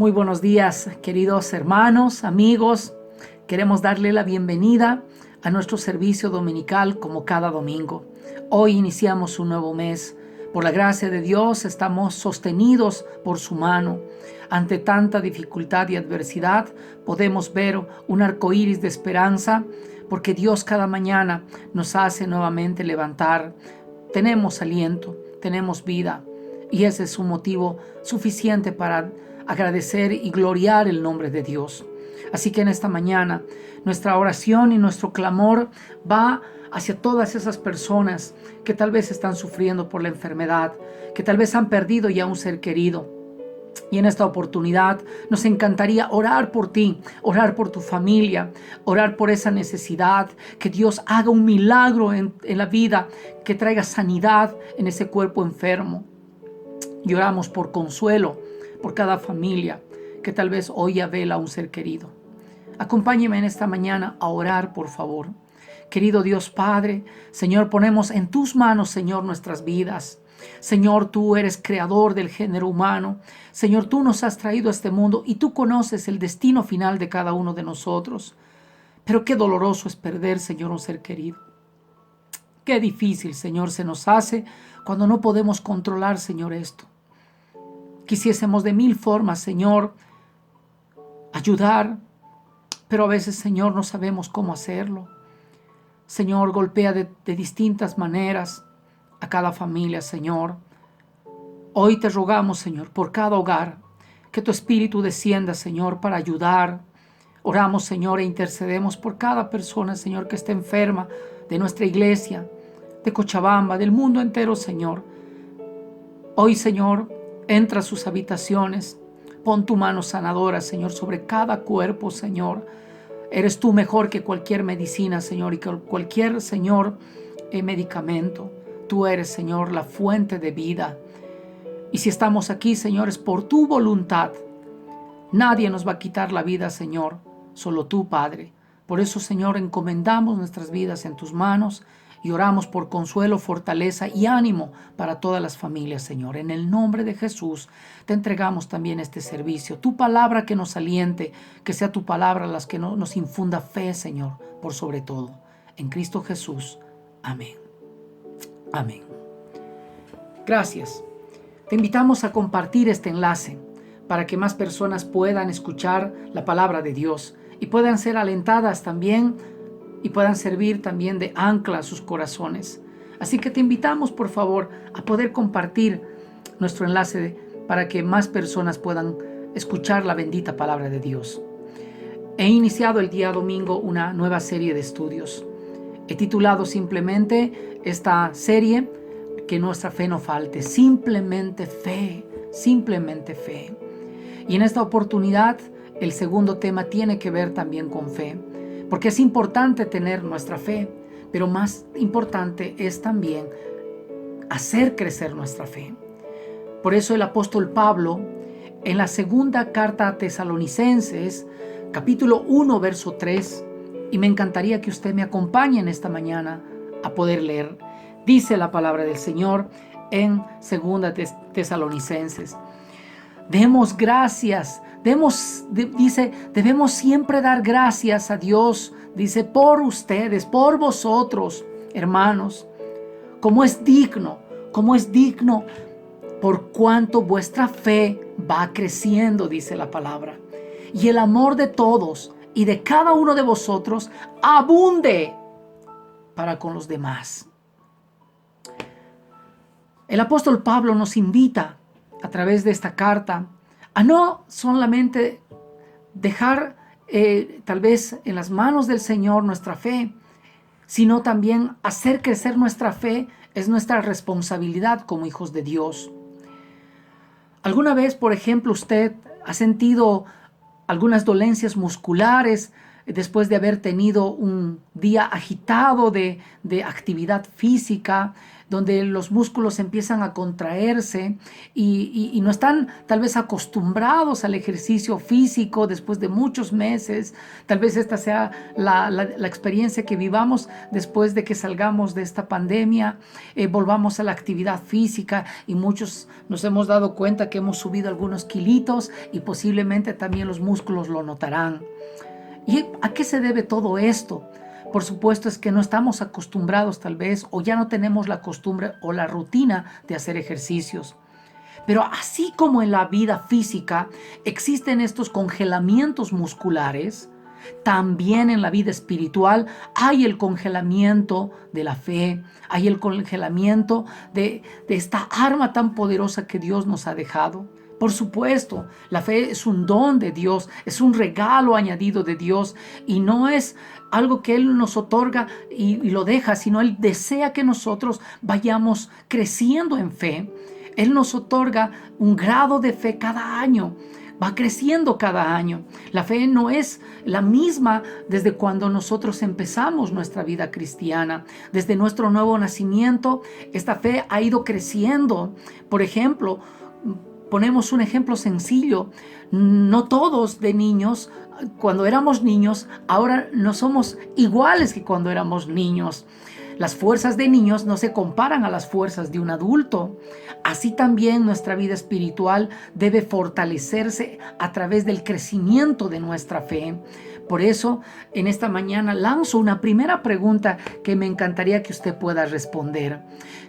Muy buenos días, queridos hermanos, amigos. Queremos darle la bienvenida a nuestro servicio dominical como cada domingo. Hoy iniciamos un nuevo mes. Por la gracia de Dios estamos sostenidos por su mano. Ante tanta dificultad y adversidad podemos ver un arco iris de esperanza porque Dios cada mañana nos hace nuevamente levantar. Tenemos aliento, tenemos vida y ese es un motivo suficiente para agradecer y gloriar el nombre de Dios. Así que en esta mañana nuestra oración y nuestro clamor va hacia todas esas personas que tal vez están sufriendo por la enfermedad, que tal vez han perdido ya un ser querido. Y en esta oportunidad nos encantaría orar por ti, orar por tu familia, orar por esa necesidad, que Dios haga un milagro en la vida, que traiga sanidad en ese cuerpo enfermo. Y oramos por consuelo, por cada familia que tal vez hoy ya vela a un ser querido. Acompáñeme en esta mañana a orar, por favor. Querido Dios Padre, Señor, ponemos en tus manos, Señor, nuestras vidas. Señor, tú eres creador del género humano. Señor, tú nos has traído a este mundo y tú conoces el destino final de cada uno de nosotros. Pero qué doloroso es perder, Señor, un ser querido. Qué difícil, Señor, se nos hace cuando no podemos controlar, Señor, esto. Quisiésemos de mil formas, Señor, ayudar, pero a veces, Señor, no sabemos cómo hacerlo. Señor, golpea de distintas maneras a cada familia, Señor. Hoy te rogamos, Señor, por cada hogar, que tu Espíritu descienda, Señor, para ayudar. Oramos, Señor, e intercedemos por cada persona, Señor, que esté enferma de nuestra iglesia, de Cochabamba, del mundo entero, Señor. Hoy, Señor, entra a sus habitaciones, pon tu mano sanadora, Señor, sobre cada cuerpo, Señor. Eres tú mejor que cualquier medicina, Señor, y que cualquier, Señor, medicamento. Tú eres, Señor, la fuente de vida. Y si estamos aquí, Señor, es por tu voluntad. Nadie nos va a quitar la vida, Señor, solo tú, Padre. Por eso, Señor, encomendamos nuestras vidas en tus manos y oramos por consuelo, fortaleza y ánimo para todas las familias, Señor. En el nombre de Jesús te entregamos también este servicio. Tu palabra que nos aliente, que sea tu palabra las que nos infunda fe, Señor, por sobre todo. En Cristo Jesús. Amén. Amén. Gracias. Te invitamos a compartir este enlace para que más personas puedan escuchar la palabra de Dios y puedan ser alentadas también y puedan servir también de ancla a sus corazones. Así que te invitamos, por favor, a poder compartir nuestro enlace para que más personas puedan escuchar la bendita palabra de Dios. He iniciado el día domingo una nueva serie de estudios. He titulado simplemente esta serie Que nuestra fe no falte. Simplemente fe, simplemente fe. Y en esta oportunidad el segundo tema tiene que ver también con fe. Porque es importante tener nuestra fe, pero más importante es también hacer crecer nuestra fe. Por eso el apóstol Pablo, en la segunda carta a Tesalonicenses, capítulo 1, verso 3, y me encantaría que usted me acompañe en esta mañana a poder leer. Dice la palabra del Señor en segunda Tesalonicenses. Demos gracias. Dice, debemos siempre dar gracias a Dios, dice, por ustedes, por vosotros, hermanos, como es digno, por cuanto vuestra fe va creciendo, dice la palabra, y el amor de todos y de cada uno de vosotros abunde para con los demás. El apóstol Pablo nos invita a través de esta carta a no solamente dejar tal vez en las manos del Señor nuestra fe, sino también hacer crecer nuestra fe. Es nuestra responsabilidad como hijos de Dios. ¿Alguna vez, por ejemplo, usted ha sentido algunas dolencias musculares después de haber tenido un día agitado de actividad física, donde los músculos empiezan a contraerse y no están tal vez acostumbrados al ejercicio físico después de muchos meses. Tal vez esta sea la experiencia que vivamos después de que salgamos de esta pandemia, volvamos a la actividad física y muchos nos hemos dado cuenta que hemos subido algunos kilitos y posiblemente también los músculos lo notarán. ¿Y a qué se debe todo esto? Por supuesto es que no estamos acostumbrados tal vez, o ya no tenemos la costumbre o la rutina de hacer ejercicios. Pero así como en la vida física existen estos congelamientos musculares, también en la vida espiritual hay el congelamiento de la fe, hay el congelamiento de esta arma tan poderosa que Dios nos ha dejado. Por supuesto, la fe es un don de Dios, es un regalo añadido de Dios y no es algo que Él nos otorga y lo deja, sino Él desea que nosotros vayamos creciendo en fe. Él nos otorga un grado de fe cada año, va creciendo cada año. La fe no es la misma desde cuando nosotros empezamos nuestra vida cristiana. Desde nuestro nuevo nacimiento, esta fe ha ido creciendo. Por ejemplo, ponemos un ejemplo sencillo. No todos de niños, cuando éramos niños, ahora no somos iguales que cuando éramos niños. Las fuerzas de niños no se comparan a las fuerzas de un adulto. Así también nuestra vida espiritual debe fortalecerse a través del crecimiento de nuestra fe. Por eso, en esta mañana lanzo una primera pregunta que me encantaría que usted pueda responder.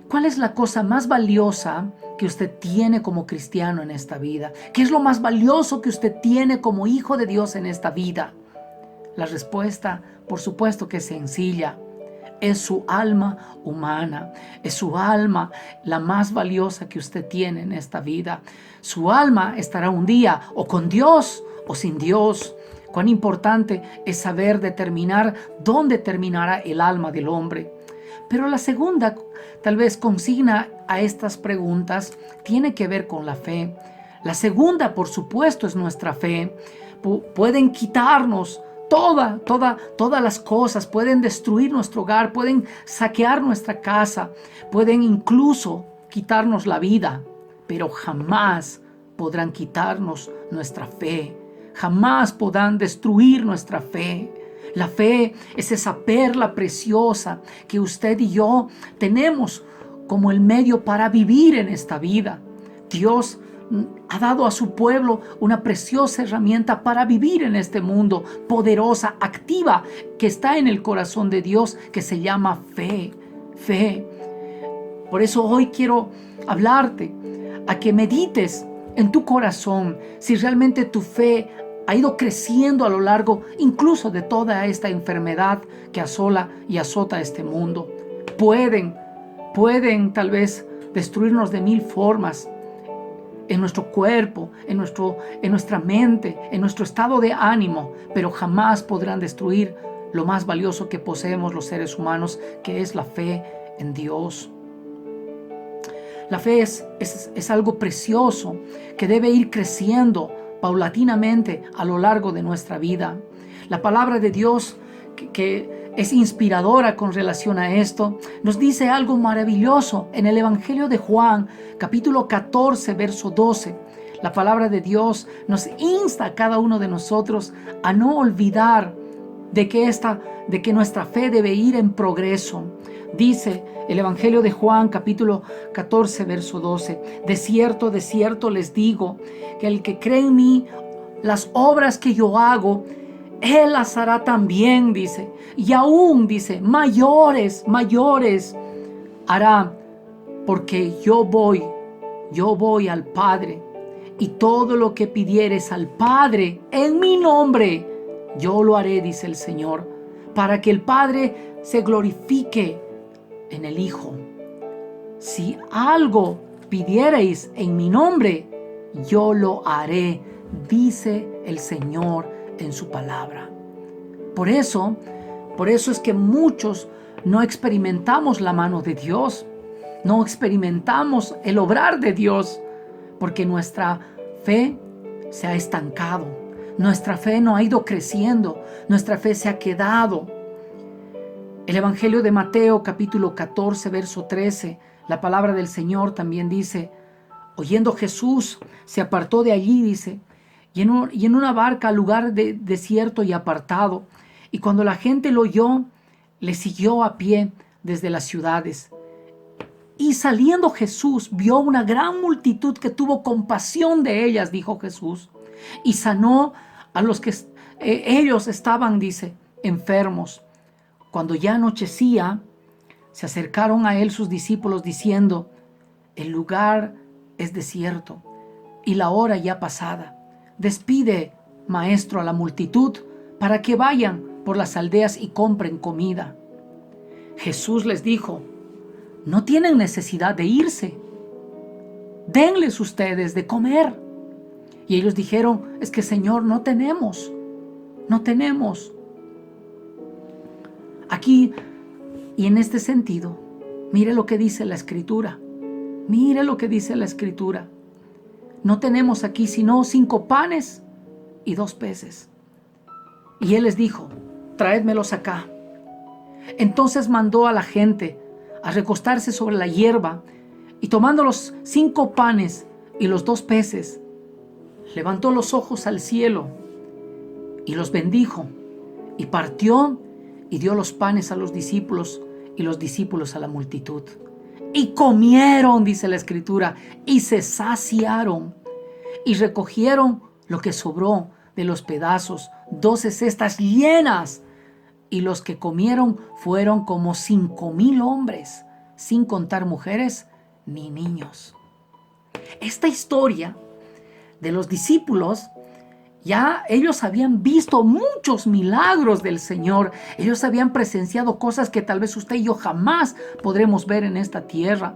¿Cuál es la cosa más valiosa que usted tiene como cristiano en esta vida? ¿Qué es lo más valioso que usted tiene como hijo de Dios en esta vida? La respuesta, por supuesto que es sencilla. Es su alma humana, es su alma la más valiosa que usted tiene en esta vida. Su alma estará un día o con Dios o sin Dios. Cuán importante es saber determinar dónde terminará el alma del hombre. Pero la segunda, tal vez consigna a estas preguntas, tiene que ver con la fe. La segunda, por supuesto, es nuestra fe. Pueden quitarnos todas las cosas, pueden destruir nuestro hogar, pueden saquear nuestra casa, pueden incluso quitarnos la vida, pero jamás podrán quitarnos nuestra fe, jamás podrán destruir nuestra fe. La fe es esa perla preciosa que usted y yo tenemos como el medio para vivir en esta vida. Dios ha dado a su pueblo una preciosa herramienta para vivir en este mundo, poderosa, activa, que está en el corazón de Dios, que se llama fe. Fe. Por eso hoy quiero hablarte a que medites en tu corazón si realmente tu fe ha ido creciendo a lo largo incluso de toda esta enfermedad que asola y azota este mundo. Pueden tal vez destruirnos de mil formas, en nuestro cuerpo, en nuestra mente, en nuestro estado de ánimo, pero jamás podrán destruir lo más valioso que poseemos los seres humanos, que es la fe en Dios. La fe es algo precioso que debe ir creciendo paulatinamente a lo largo de nuestra vida. La palabra de Dios que es inspiradora con relación a esto, nos dice algo maravilloso en el Evangelio de Juan, capítulo 14, verso 12. La palabra de Dios nos insta a cada uno de nosotros a no olvidar de que nuestra fe debe ir en progreso. Dice el Evangelio de Juan, capítulo 14, verso 12. De cierto les digo, que el que cree en mí, las obras que yo hago, Él las hará también, dice. Y aún, dice, mayores hará, porque yo voy al Padre. Y todo lo que pidieres al Padre en mi nombre, yo lo haré, dice el Señor, para que el Padre se glorifique en el Hijo. Si algo pidiereis en mi nombre, yo lo haré, dice el Señor en su palabra. Por eso es que muchos no experimentamos la mano de Dios, no experimentamos el obrar de Dios, porque nuestra fe se ha estancado, nuestra fe no ha ido creciendo, nuestra fe se ha quedado. El Evangelio de Mateo, capítulo 14, verso 13, La palabra del Señor también dice, oyendo Jesús, se apartó de allí, dice, y en una barca al lugar desierto y apartado. Y cuando la gente lo oyó, le siguió a pie desde las ciudades. Y saliendo Jesús, vio una gran multitud que tuvo compasión de ellas, dijo Jesús, y sanó a los que ellos estaban, dice, enfermos. Cuando ya anochecía, se acercaron a él sus discípulos diciendo, el lugar es desierto y la hora ya pasada. Despide, maestro, a la multitud para que vayan por las aldeas y compren comida. Jesús les dijo, no tienen necesidad de irse. Denles ustedes de comer. Y ellos dijeron, es que Señor, no tenemos. Aquí y en este sentido, mire lo que dice la Escritura. Mire lo que dice la Escritura. No tenemos aquí sino 5 panes y 2 peces. Y él les dijo, traédmelos acá. Entonces mandó a la gente a recostarse sobre la hierba y tomando los 5 panes y los 2 peces, levantó los ojos al cielo y los bendijo y partió y dio los panes a los discípulos y los discípulos a la multitud. Y comieron, dice la Escritura, y se saciaron y recogieron lo que sobró de los pedazos, 12 cestas llenas. Y los que comieron fueron como 5,000 hombres, sin contar mujeres ni niños. Esta historia de los discípulos, ya ellos habían visto muchos milagros del Señor. Ellos habían presenciado cosas que tal vez usted y yo jamás podremos ver en esta tierra.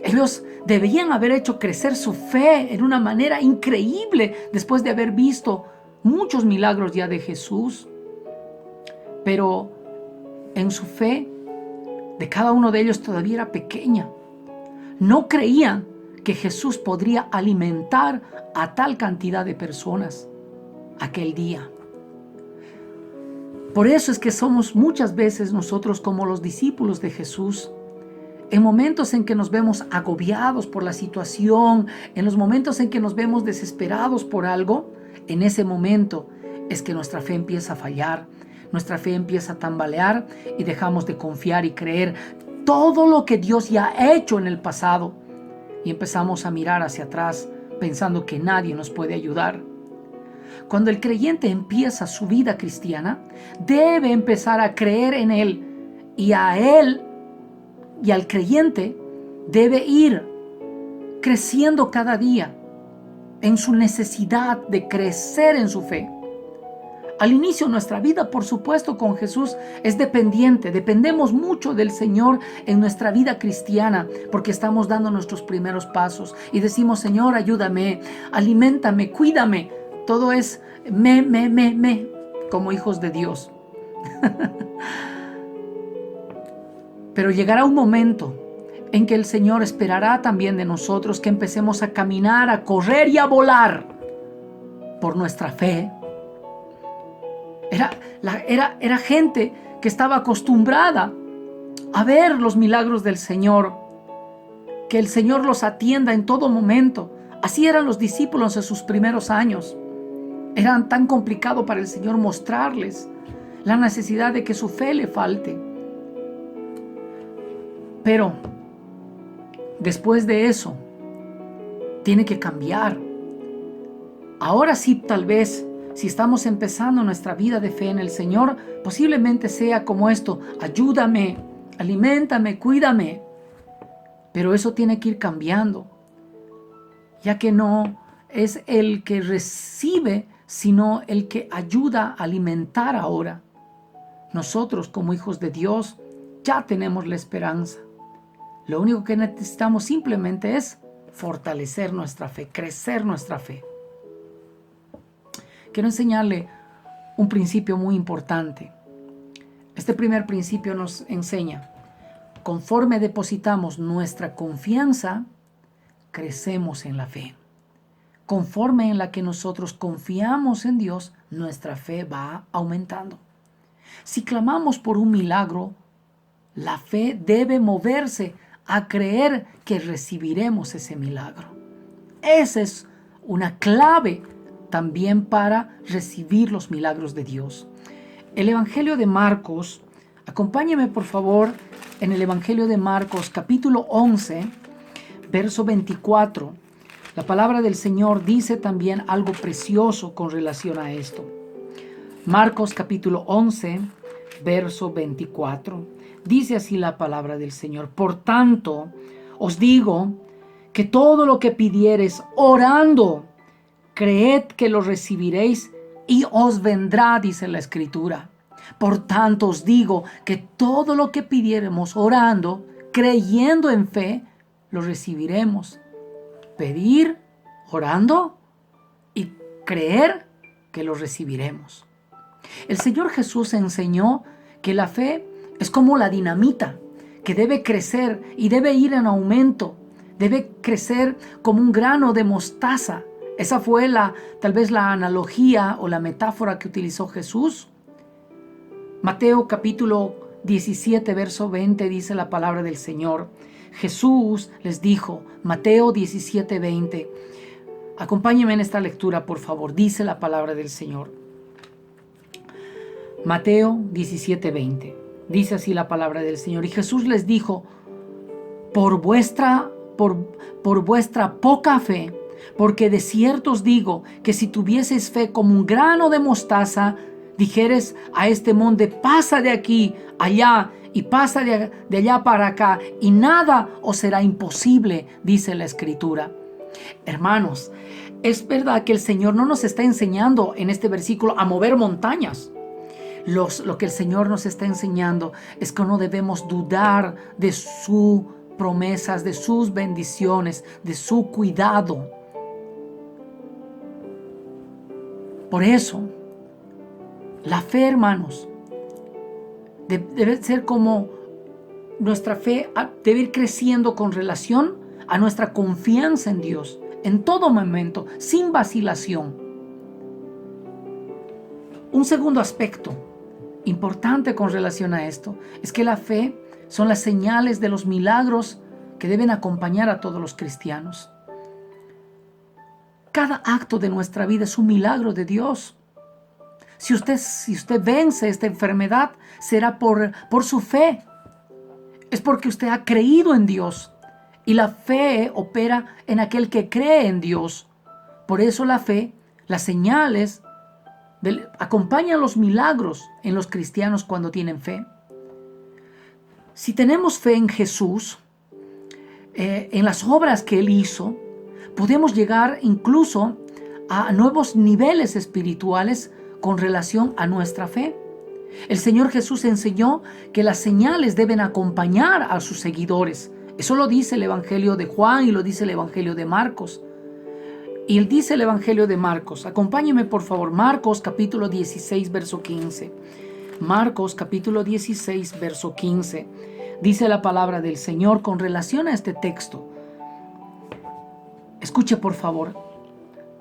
Ellos debían haber hecho crecer su fe en una manera increíble después de haber visto muchos milagros ya de Jesús. Pero en su fe de cada uno de ellos todavía era pequeña. No creían que Jesús podría alimentar a tal cantidad de personas aquel día. Por eso es que somos muchas veces nosotros como los discípulos de Jesús. En momentos en que nos vemos agobiados por la situación, en los momentos en que nos vemos desesperados por algo, en ese momento es que nuestra fe empieza a fallar. Nuestra fe empieza a tambalear y dejamos de confiar y creer todo lo que Dios ya ha hecho en el pasado. Y empezamos a mirar hacia atrás pensando que nadie nos puede ayudar. Cuando el creyente empieza su vida cristiana, debe empezar a creer en Él. Y a Él y al creyente debe ir creciendo cada día en su necesidad de crecer en su fe. Al inicio nuestra vida, por supuesto, con Jesús es dependiente. Dependemos mucho del Señor en nuestra vida cristiana porque estamos dando nuestros primeros pasos y decimos, Señor, ayúdame, aliméntame, cuídame. Todo es me, como hijos de Dios. Pero llegará un momento en que el Señor esperará también de nosotros que empecemos a caminar, a correr y a volar por nuestra fe. Era gente que estaba acostumbrada a ver los milagros del Señor, que el Señor los atienda en todo momento. Así eran los discípulos en sus primeros años. Era tan complicado para el Señor mostrarles la necesidad de que su fe le falte. Pero después de eso, tiene que cambiar. Ahora sí, tal vez, si estamos empezando nuestra vida de fe en el Señor, posiblemente sea como esto: ayúdame, aliméntame, cuídame. Pero eso tiene que ir cambiando, ya que no es el que recibe, sino el que ayuda a alimentar ahora. Nosotros, como hijos de Dios, ya tenemos la esperanza. Lo único que necesitamos simplemente es fortalecer nuestra fe, crecer nuestra fe. Quiero enseñarle un principio muy importante. Este primer principio nos enseña: conforme depositamos nuestra confianza, crecemos en la fe. Conforme en la que nosotros confiamos en Dios, nuestra fe va aumentando. Si clamamos por un milagro, la fe debe moverse a creer que recibiremos ese milagro. Esa es una clave también para recibir los milagros de Dios. El Evangelio de Marcos, acompáñeme por favor en el Evangelio de Marcos, capítulo 11, verso 24. La palabra del Señor dice también algo precioso con relación a esto. Marcos capítulo 11, verso 24. Dice así la palabra del Señor: por tanto, os digo que todo lo que pidiereis orando, creed que lo recibiréis y os vendrá, dice la Escritura. Por tanto os digo que todo lo que pidiéremos orando, creyendo en fe, lo recibiremos. Pedir orando y creer que lo recibiremos. El Señor Jesús enseñó que la fe es como la dinamita, que debe crecer y debe ir en aumento. Debe crecer como un grano de mostaza. Esa fue tal vez la analogía o la metáfora que utilizó Jesús. Mateo capítulo 17, verso 20 dice la palabra del Señor. Jesús les dijo, Mateo 17, 20. Acompáñenme en esta lectura, por favor. Dice la palabra del Señor. Mateo 17, 20. Dice así la palabra del Señor. Y Jesús les dijo, por vuestra poca fe, porque de cierto os digo que si tuvieseis fe como un grano de mostaza, dijeres a este monte, pasa de aquí allá y pasa de allá para acá, y nada os será imposible, dice la Escritura. Hermanos, es verdad que el Señor no nos está enseñando en este versículo a mover montañas. Lo que el Señor nos está enseñando es que no debemos dudar de sus promesas, de sus bendiciones, de su cuidado. Por eso, la fe, hermanos, debe ser como nuestra fe, debe ir creciendo con relación a nuestra confianza en Dios, en todo momento, sin vacilación. Un segundo aspecto importante con relación a esto es que la fe son las señales de los milagros que deben acompañar a todos los cristianos. Cada acto de nuestra vida es un milagro de Dios. Si usted vence esta enfermedad, será por su fe. Es porque usted ha creído en Dios. Y la fe opera en aquel que cree en Dios. Por eso la fe, las señales, acompañan los milagros en los cristianos cuando tienen fe. Si tenemos fe en Jesús, en las obras que Él hizo, podemos llegar incluso a nuevos niveles espirituales con relación a nuestra fe. El Señor Jesús enseñó que las señales deben acompañar a sus seguidores. Eso lo dice el Evangelio de Juan y lo dice el Evangelio de Marcos. Y él dice el Evangelio de Marcos. Acompáñeme por favor. Marcos capítulo 16, verso 15. Marcos capítulo 16, verso 15. Dice la palabra del Señor con relación a este texto. Escuche por favor.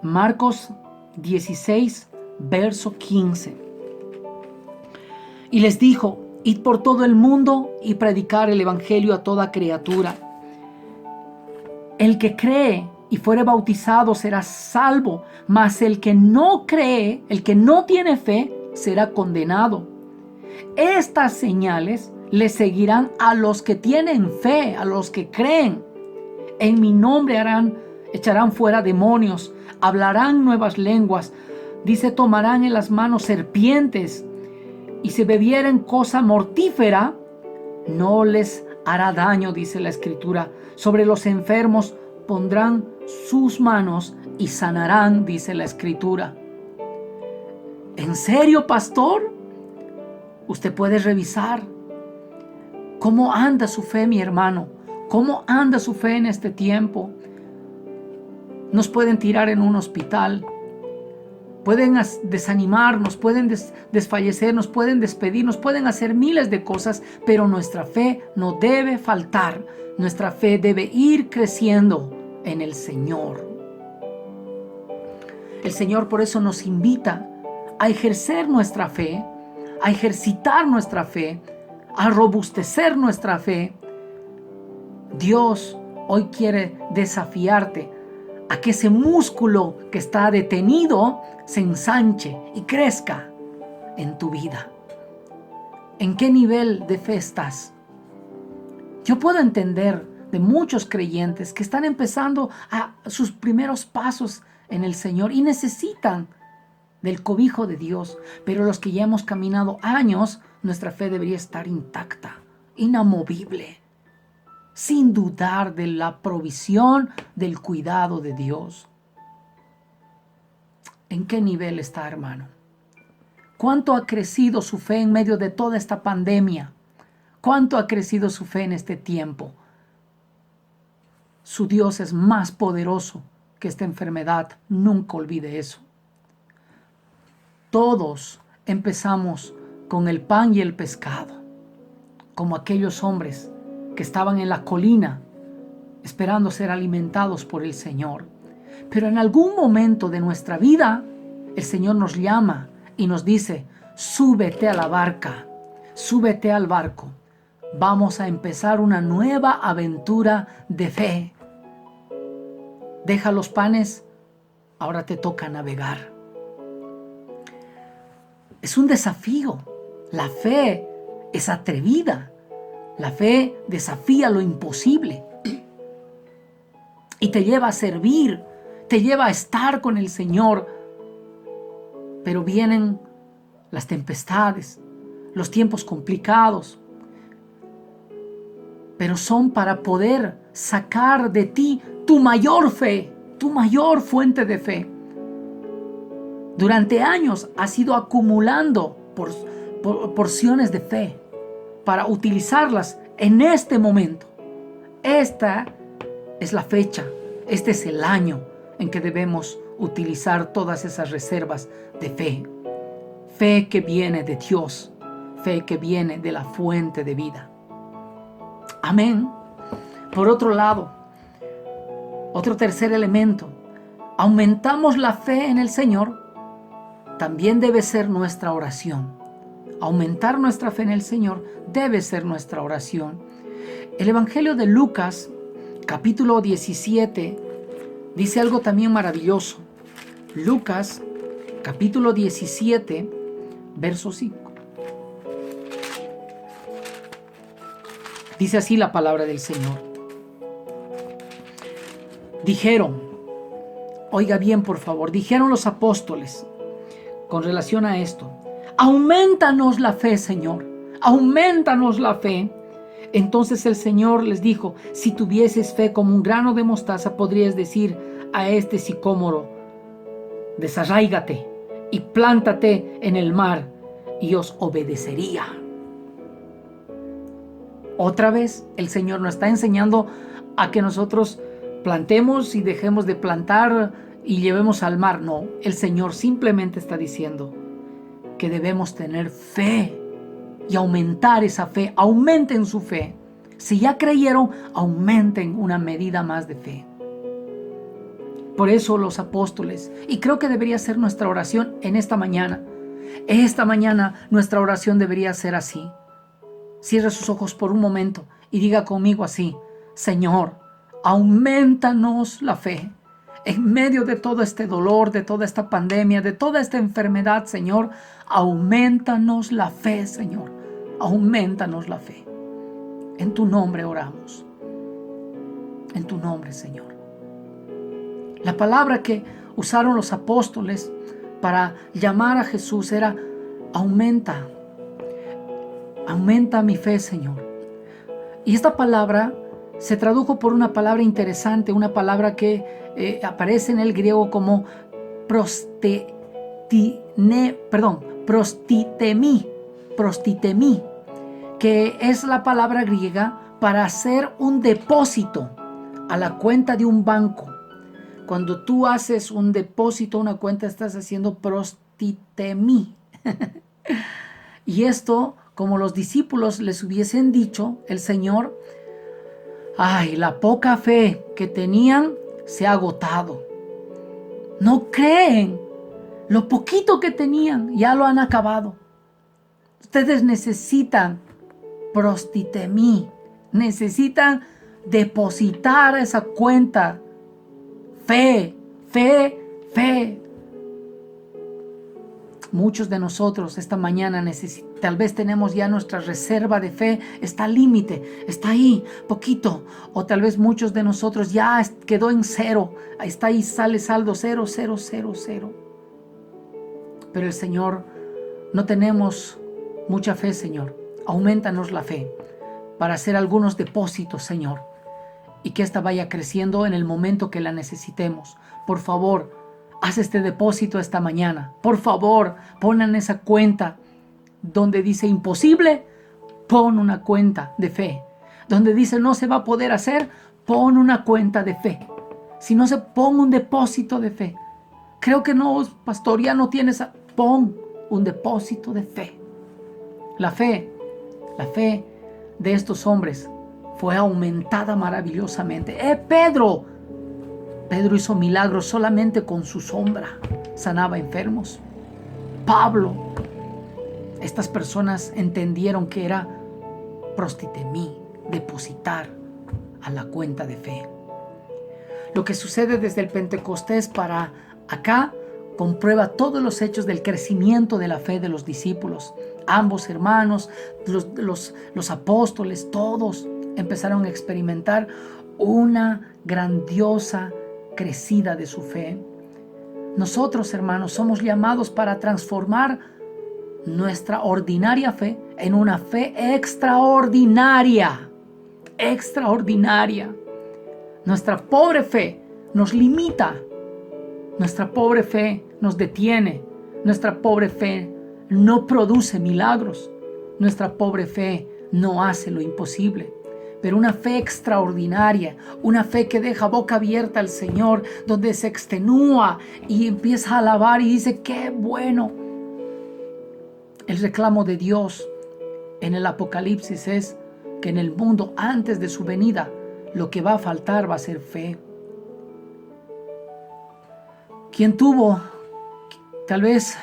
Marcos 16, verso 15. Y les dijo, id por todo el mundo y predicar el evangelio a toda criatura. El que cree y fuere bautizado será salvo, mas el que no cree, el que no tiene fe, será condenado. Estas señales le seguirán a los que tienen fe, a los que creen. En mi nombre echarán fuera demonios, hablarán nuevas lenguas, dice, tomarán en las manos serpientes, y si bebieren cosa mortífera, no les hará daño, dice la Escritura. Sobre los enfermos pondrán sus manos y sanarán, dice la Escritura. ¿En serio, pastor? Usted puede revisar cómo anda su fe, mi hermano. ¿Cómo anda su fe en este tiempo? Nos pueden tirar en un hospital, pueden desanimarnos, pueden desfallecernos, pueden despedirnos, pueden hacer miles de cosas, pero nuestra fe no debe faltar. Nuestra fe debe ir creciendo en el Señor. El Señor por eso nos invita a ejercer nuestra fe, a ejercitar nuestra fe, a robustecer nuestra fe, Dios hoy quiere desafiarte a que ese músculo que está detenido se ensanche y crezca en tu vida. ¿En qué nivel de fe estás? Yo puedo entender de muchos creyentes que están empezando a sus primeros pasos en el Señor y necesitan del cobijo de Dios, pero los que ya hemos caminado años, nuestra fe debería estar intacta, inamovible, sin dudar de la provisión, del cuidado de Dios. ¿En qué nivel está, hermano? ¿Cuánto ha crecido su fe en medio de toda esta pandemia? ¿Cuánto ha crecido su fe en este tiempo? Su Dios es más poderoso que esta enfermedad. Nunca olvide eso. Todos empezamos con el pan y el pescado, como aquellos hombres que estaban en la colina esperando ser alimentados por el Señor. Pero en algún momento de nuestra vida, el Señor nos llama y nos dice: súbete a la barca, súbete al barco. Vamos a empezar una nueva aventura de fe. Deja los panes, ahora te toca navegar. Es un desafío. La fe es atrevida. La fe desafía lo imposible y te lleva a servir, te lleva a estar con el Señor. Pero vienen las tempestades, los tiempos complicados, pero son para poder sacar de ti tu mayor fe, tu mayor fuente de fe. Durante años has ido acumulando porciones de fe para utilizarlas en este momento. Esta es la fecha, este es el año en que debemos utilizar todas esas reservas de fe. Fe que viene de Dios, fe que viene de la fuente de vida. Amén. Por otro lado, otro tercer elemento, aumentamos la fe en el Señor, también debe ser nuestra oración. Aumentar nuestra fe en el Señor debe ser nuestra oración. El Evangelio de Lucas, capítulo 17, dice algo también maravilloso. Lucas, capítulo 17, verso 5. Dice así la palabra del Señor. Dijeron, oiga bien por favor, dijeron los apóstoles con relación a esto: aumentanos la fe, Señor, aumentanos la fe. Entonces el Señor les dijo: si tuvieses fe como un grano de mostaza, podrías decir a este sicómoro: desarráigate y plántate en el mar, y os obedecería. Otra vez el Señor nos está enseñando a que nosotros plantemos y dejemos de plantar y llevemos al mar. No, el Señor simplemente está diciendo que debemos tener fe y aumentar esa fe. Aumenten su fe. Si ya creyeron, aumenten una medida más de fe. Por eso los apóstoles, y creo que debería ser nuestra oración en esta mañana. Esta mañana nuestra oración debería ser así. Cierre sus ojos por un momento y diga conmigo así: Señor, aumentanos la fe. En medio de todo este dolor, de toda esta pandemia, de toda esta enfermedad, Señor, aumentanos la fe, Señor. Aumentanos la fe. En tu nombre oramos. En tu nombre, Señor. La palabra que usaron los apóstoles para llamar a Jesús era: aumenta. Aumenta mi fe, Señor. Y esta palabra se tradujo por una palabra interesante, una palabra que aparece en el griego como prostitemi, que es la palabra griega para hacer un depósito a la cuenta de un banco. Cuando tú haces un depósito a una cuenta, estás haciendo prostitemi. Y esto, como los discípulos les hubiesen dicho, el Señor: ay, la poca fe que tenían se ha agotado. No creen. Lo poquito que tenían ya lo han acabado. Ustedes necesitan prostitemi. Necesitan depositar a esa cuenta fe. Muchos de nosotros esta mañana tal vez tenemos ya nuestra reserva de fe, está al límite, está ahí, poquito. O tal vez muchos de nosotros ya quedó en cero, está ahí, sale saldo 0, 0, 0, 0. Pero el Señor, no tenemos mucha fe, Señor. Aumentanos la fe para hacer algunos depósitos, Señor, y que ésta vaya creciendo en el momento que la necesitemos. Por favor, haz este depósito esta mañana. Por favor, pon en esa cuenta donde dice imposible, pon una cuenta de fe. Donde dice no se va a poder hacer, pon una cuenta de fe. Si no se pon un depósito de fe. Creo que no, pastor, ya no tienes. Pon un depósito de fe. La fe de estos hombres fue aumentada maravillosamente. Pedro hizo milagros solamente con su sombra. Sanaba enfermos. Pablo. Estas personas entendieron que era prostitemí, depositar a la cuenta de fe. Lo que sucede desde el Pentecostés para acá comprueba todos los hechos del crecimiento de la fe de los discípulos. Ambos hermanos, los apóstoles, todos empezaron a experimentar una grandiosa crecida de su fe. Nosotros, hermanos, somos llamados para transformar nuestra ordinaria fe en una fe extraordinaria. Nuestra pobre fe nos limita. Nuestra pobre fe nos detiene. Nuestra pobre fe no produce milagros. Nuestra pobre fe no hace lo imposible. Pero una fe extraordinaria, una fe que deja boca abierta al Señor, donde se extenúa y empieza a alabar y dice, ¡qué bueno! El reclamo de Dios en el Apocalipsis es que en el mundo antes de su venida lo que va a faltar va a ser fe. Tal vez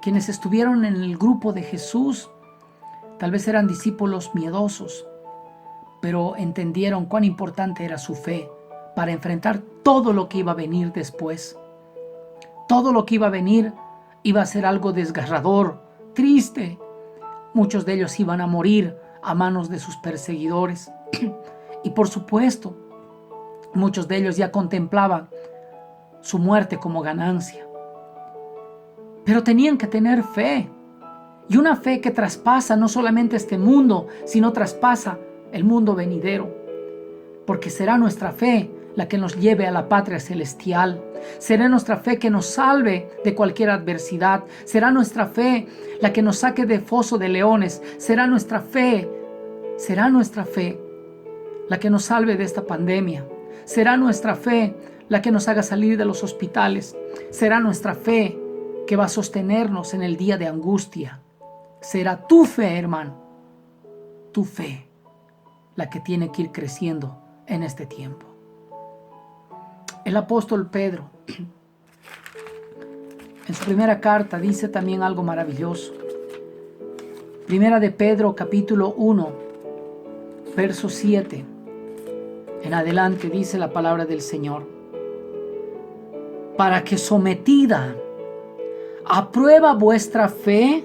quienes estuvieron en el grupo de Jesús, tal vez eran discípulos miedosos, pero entendieron cuán importante era su fe para enfrentar todo lo que iba a venir después. Todo lo que iba a venir iba a ser algo desgarrador, triste. Muchos de ellos iban a morir a manos de sus perseguidores. Y por supuesto, muchos de ellos ya contemplaban su muerte como ganancia. Pero tenían que tener fe. Y una fe que traspasa no solamente este mundo, sino traspasa el mundo venidero. Porque será nuestra fe la que nos lleve a la patria celestial. Será nuestra fe que nos salve de cualquier adversidad. Será nuestra fe la que nos saque de foso de leones. Será nuestra fe la que nos salve de esta pandemia. Será nuestra fe la que nos haga salir de los hospitales. Será nuestra fe que va a sostenernos en el día de angustia. Será tu fe, hermano, tu fe, la que tiene que ir creciendo en este tiempo. El apóstol Pedro, en su primera carta, dice también algo maravilloso. Primera de Pedro, capítulo 1, verso 7. En adelante dice la palabra del Señor. Para que sometida a prueba vuestra fe,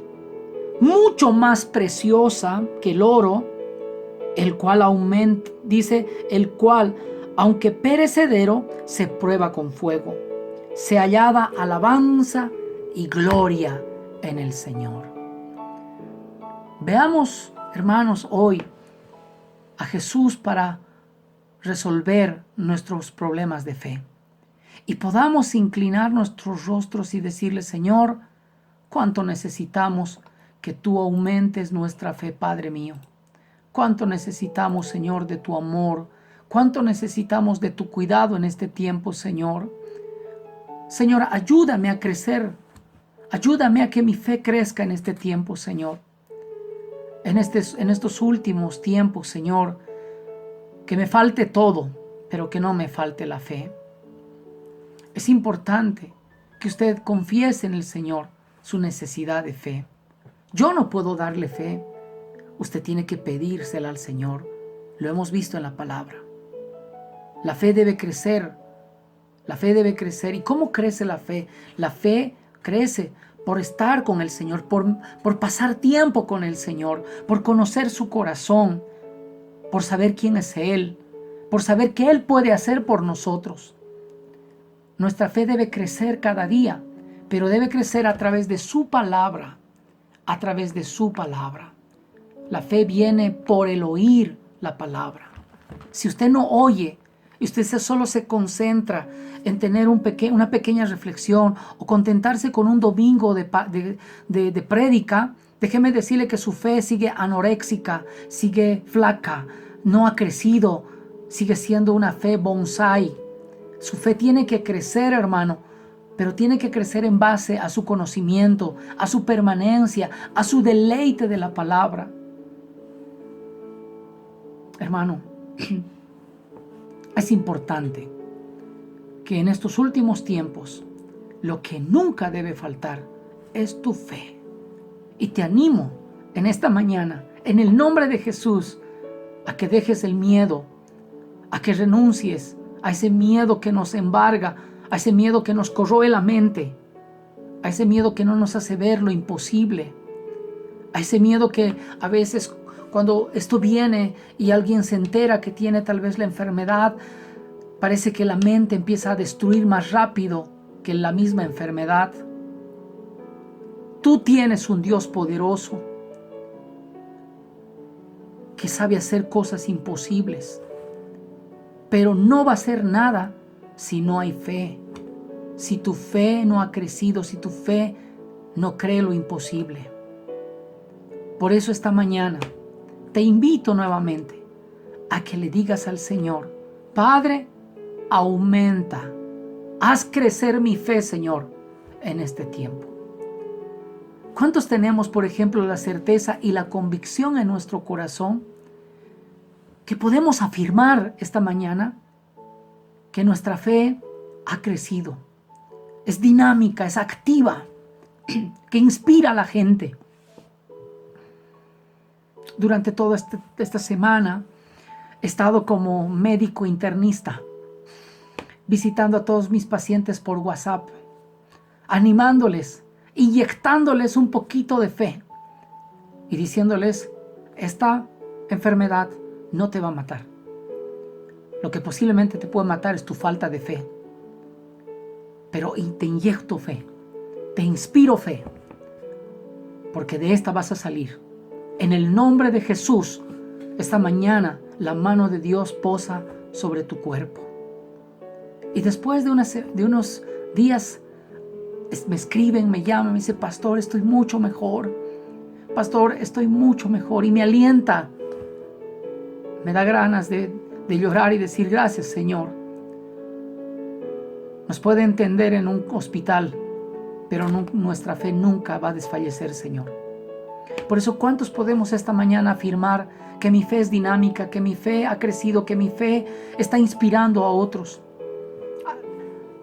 mucho más preciosa que el oro, el cual aumenta, dice, el cual, aunque perecedero, se prueba con fuego, se hallada alabanza y gloria en el Señor. Veamos, hermanos, hoy a Jesús para resolver nuestros problemas de fe. Y podamos inclinar nuestros rostros y decirle, Señor, cuánto necesitamos que tú aumentes nuestra fe, Padre mío. Cuánto necesitamos, Señor, de tu amor. Cuánto necesitamos de tu cuidado en este tiempo, Señor. Señor, ayúdame a crecer. Ayúdame a que mi fe crezca en este tiempo, Señor. En estos últimos tiempos, Señor, que me falte todo, pero que no me falte la fe. Es importante que usted confiese en el Señor su necesidad de fe. Yo no puedo darle fe. Usted tiene que pedírsela al Señor. Lo hemos visto en la palabra. La fe debe crecer. La fe debe crecer. ¿Y cómo crece la fe? La fe crece por estar con el Señor, por pasar tiempo con el Señor, por conocer su corazón, por saber quién es Él, por saber qué Él puede hacer por nosotros. Nuestra fe debe crecer cada día, pero debe crecer a través de su palabra, a través de su palabra. La fe viene por el oír la palabra. Si usted no oye y usted solo se concentra en tener una pequeña reflexión o contentarse con un domingo de prédica, déjeme decirle que su fe sigue anoréxica, sigue flaca, no ha crecido, sigue siendo una fe bonsai. Su fe tiene que crecer, hermano, pero tiene que crecer en base a su conocimiento, a su permanencia, a su deleite de la palabra. Hermano, es importante que en estos últimos tiempos lo que nunca debe faltar es tu fe. Y te animo en esta mañana, en el nombre de Jesús, a que dejes el miedo, a que renuncies a ese miedo que nos embarga, a ese miedo que nos corroe la mente, a ese miedo que no nos hace ver lo imposible, a ese miedo que a veces cuando esto viene y alguien se entera que tiene tal vez la enfermedad, parece que la mente empieza a destruir más rápido que la misma enfermedad. Tú tienes un Dios poderoso que sabe hacer cosas imposibles, pero no va a hacer nada si no hay fe. Si tu fe no ha crecido, si tu fe no cree lo imposible. Por eso esta mañana te invito nuevamente a que le digas al Señor: Padre, aumenta, haz crecer mi fe, Señor, en este tiempo. ¿Cuántos tenemos, por ejemplo, la certeza y la convicción en nuestro corazón que podemos afirmar esta mañana que nuestra fe ha crecido? Es dinámica, es activa, que inspira a la gente. Durante toda esta semana he estado como médico internista, visitando a todos mis pacientes por WhatsApp, animándoles, inyectándoles un poquito de fe y diciéndoles: esta enfermedad no te va a matar. Lo que posiblemente te puede matar es tu falta de fe. Pero te inyecto fe, te inspiro fe, porque de esta vas a salir. En el nombre de Jesús, esta mañana la mano de Dios posa sobre tu cuerpo. Y después de unos días me escriben, me llaman, me dicen: pastor, estoy mucho mejor. Pastor, estoy mucho mejor. Y me alienta. Me da ganas de llorar y decir: gracias, Señor. Nos puede entender en un hospital, pero nuestra fe nunca va a desfallecer, Señor. Por eso, ¿cuántos podemos esta mañana afirmar que mi fe es dinámica, que mi fe ha crecido, que mi fe está inspirando a otros?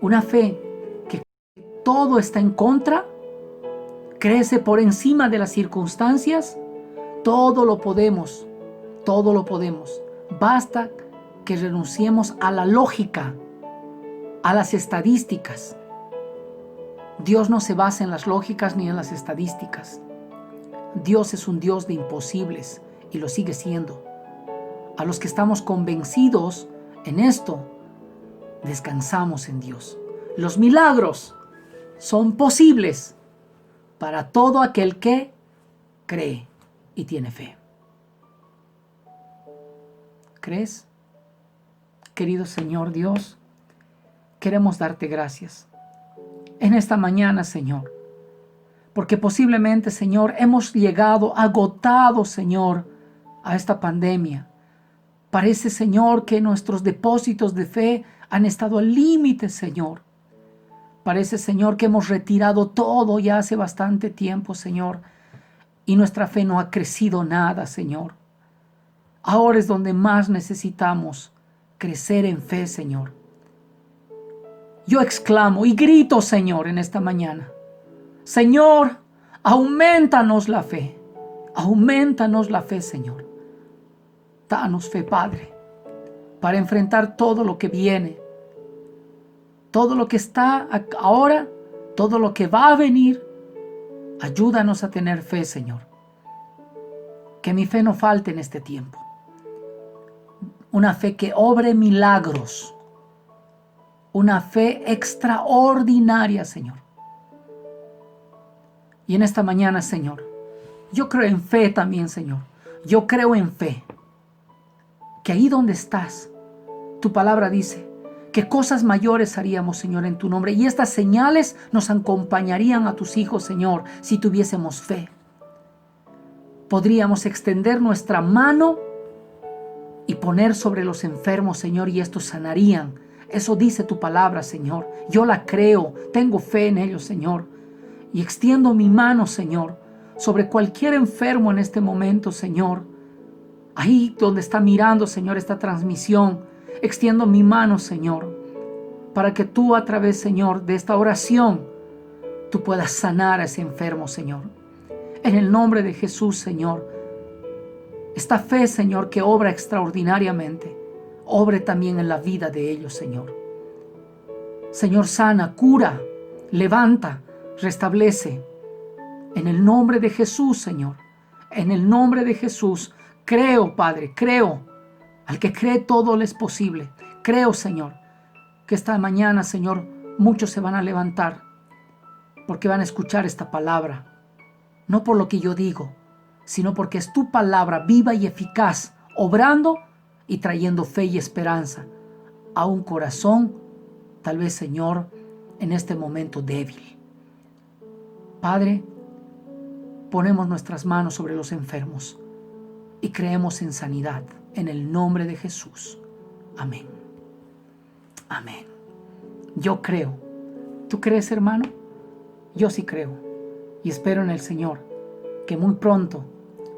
Una fe que todo está en contra, crece por encima de las circunstancias. Todo lo podemos, todo lo podemos. Basta que renunciemos a la lógica, a las estadísticas. Dios no se basa en las lógicas ni en las estadísticas. Dios es un Dios de imposibles y lo sigue siendo. A los que estamos convencidos en esto, descansamos en Dios. Los milagros son posibles para todo aquel que cree y tiene fe. ¿Crees? Querido Señor Dios, queremos darte gracias en esta mañana, Señor, porque posiblemente, Señor, hemos llegado agotados, Señor, a esta pandemia. Parece, Señor, que nuestros depósitos de fe han estado al límite, Señor. Parece, Señor, que hemos retirado todo ya hace bastante tiempo, Señor, y nuestra fe no ha crecido nada, Señor. Ahora es donde más necesitamos crecer en fe, Señor. Yo exclamo y grito, Señor, en esta mañana: Señor, aumentanos la fe. Aumentanos la fe, Señor. Danos fe, Padre, para enfrentar todo lo que viene, todo lo que está ahora, todo lo que va a venir. Ayúdanos a tener fe, Señor. Que mi fe no falte en este tiempo. Una fe que obre milagros. Una fe extraordinaria, Señor. Y en esta mañana, Señor, yo creo en fe también, Señor. Yo creo en fe. Que ahí donde estás, tu palabra dice que cosas mayores haríamos, Señor, en tu nombre. Y estas señales nos acompañarían a tus hijos, Señor, si tuviésemos fe. Podríamos extender nuestra mano y poner sobre los enfermos, Señor, y estos sanarían. Eso dice tu palabra, Señor. Yo la creo, tengo fe en ellos, Señor. Y extiendo mi mano, Señor, sobre cualquier enfermo en este momento, Señor. Ahí donde está mirando, Señor, esta transmisión, extiendo mi mano, Señor, para que tú a través, Señor, de esta oración, tú puedas sanar a ese enfermo, Señor. En el nombre de Jesús, Señor, esta fe, Señor, que obra extraordinariamente, obre también en la vida de ellos, Señor. Señor, sana, cura, levanta, restablece. En el nombre de Jesús, Señor, en el nombre de Jesús, creo, Padre, creo. Al que cree todo le es posible. Creo, Señor, que esta mañana, Señor, muchos se van a levantar porque van a escuchar esta palabra. No por lo que yo digo, sino porque es tu palabra viva y eficaz, obrando y trayendo fe y esperanza a un corazón, tal vez, Señor, en este momento débil. Padre, ponemos nuestras manos sobre los enfermos y creemos en sanidad, en el nombre de Jesús. Amén. Amén. Yo creo. ¿Tú crees, hermano? Yo sí creo. Y espero en el Señor que muy pronto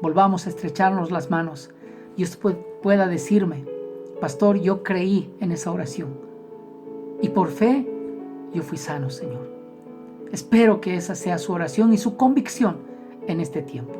volvamos a estrecharnos las manos y usted pueda decirme: pastor, yo creí en esa oración y por fe yo fui sano, Señor. Espero que esa sea su oración y su convicción en este tiempo.